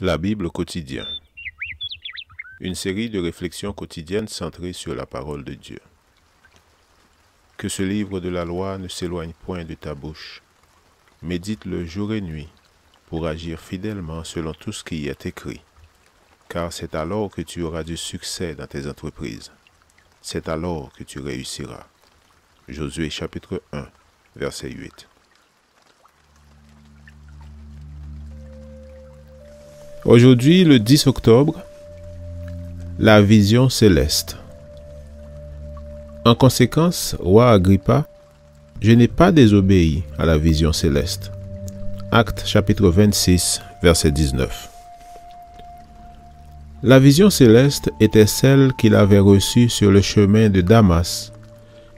La Bible quotidien. Une série de réflexions quotidiennes centrées sur la parole de Dieu. Que ce livre de la loi ne s'éloigne point de ta bouche. Médite-le jour et nuit pour agir fidèlement selon tout ce qui y est écrit. Car c'est alors que tu auras du succès dans tes entreprises. C'est alors que tu réussiras. Josué chapitre 1, verset 8. Aujourd'hui, le 10 octobre, la vision céleste. En conséquence, roi Agrippa, je n'ai pas désobéi à la vision céleste. Actes chapitre 26, verset 19. La vision céleste était celle qu'il avait reçue sur le chemin de Damas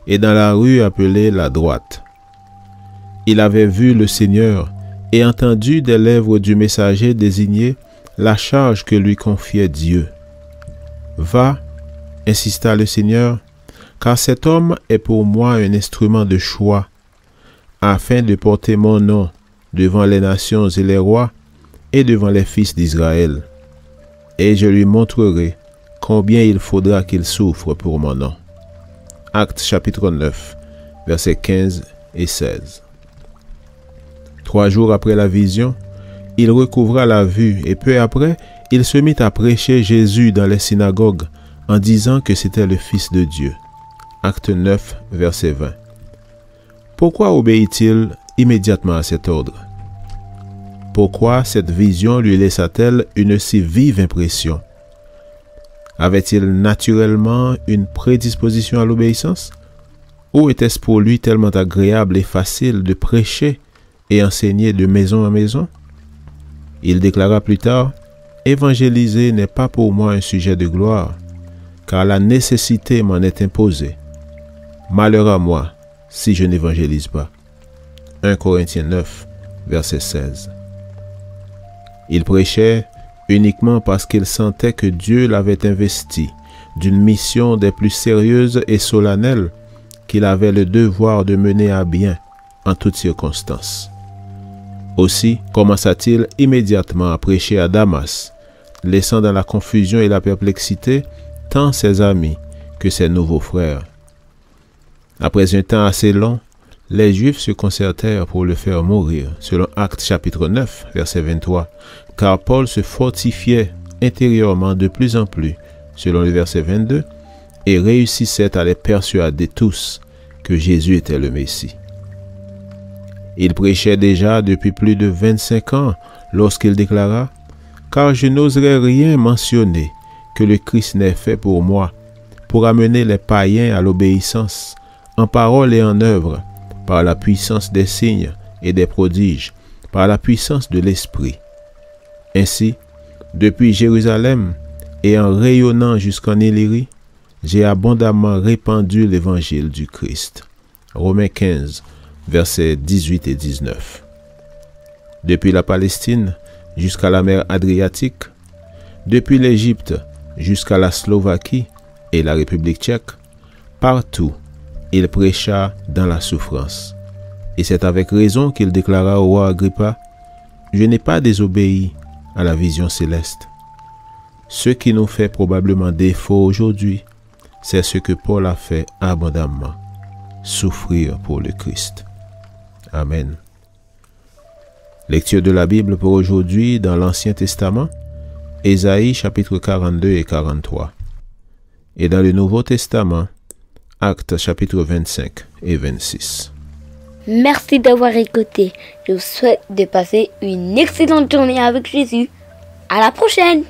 et dans la rue appelée la droite. Il avait vu le Seigneur et entendu des lèvres du messager désigné la charge que lui confiait Dieu. « Va, insista le Seigneur, car cet homme est pour moi un instrument de choix, afin de porter mon nom devant les nations et les rois et devant les fils d'Israël. Et je lui montrerai combien il faudra qu'il souffre pour mon nom. » Actes chapitre 9, versets 15 et 16. 3 jours après la vision, il recouvra la vue et peu après, il se mit à prêcher Jésus dans les synagogues en disant que c'était le Fils de Dieu. Acte 9, verset 20. Pourquoi obéit-il immédiatement à cet ordre? Pourquoi cette vision lui laissa-t-elle une si vive impression? Avait-il naturellement une prédisposition à l'obéissance? Ou était-ce pour lui tellement agréable et facile de prêcher et enseigner de maison en maison? Il déclara plus tard, « Évangéliser n'est pas pour moi un sujet de gloire, car la nécessité m'en est imposée. Malheur à moi si je n'évangélise pas. » 1 Corinthiens 9, verset 16. Il prêchait uniquement parce qu'il sentait que Dieu l'avait investi d'une mission des plus sérieuses et solennelles qu'il avait le devoir de mener à bien en toutes circonstances. Aussi commença-t-il immédiatement à prêcher à Damas, laissant dans la confusion et la perplexité tant ses amis que ses nouveaux frères. Après un temps assez long, les Juifs se concertèrent pour le faire mourir, selon Actes chapitre 9, verset 23, car Paul se fortifiait intérieurement de plus en plus, selon le verset 22, et réussissait à les persuader tous que Jésus était le Messie. Il prêchait déjà depuis plus de 25 ans lorsqu'il déclara « Car je n'oserais rien mentionner que le Christ n'ait fait pour moi, pour amener les païens à l'obéissance, en parole et en œuvre, par la puissance des signes et des prodiges, par la puissance de l'Esprit. Ainsi, depuis Jérusalem et en rayonnant jusqu'en Illyrie, j'ai abondamment répandu l'évangile du Christ. » Romains 15, versets 18 et 19. Depuis la Palestine jusqu'à la mer Adriatique, depuis l'Égypte jusqu'à la Slovaquie et la République tchèque, partout, il prêcha dans la souffrance. Et c'est avec raison qu'il déclara au roi Agrippa, « Je n'ai pas désobéi à la vision céleste. » Ce qui nous fait probablement défaut aujourd'hui, c'est ce que Paul a fait abondamment, souffrir pour le Christ. Amen. Lecture de la Bible pour aujourd'hui dans l'Ancien Testament, Ésaïe chapitre 42 et 43. Et dans le Nouveau Testament, Actes chapitre 25 et 26. Merci d'avoir écouté. Je vous souhaite de passer une excellente journée avec Jésus. À la prochaine!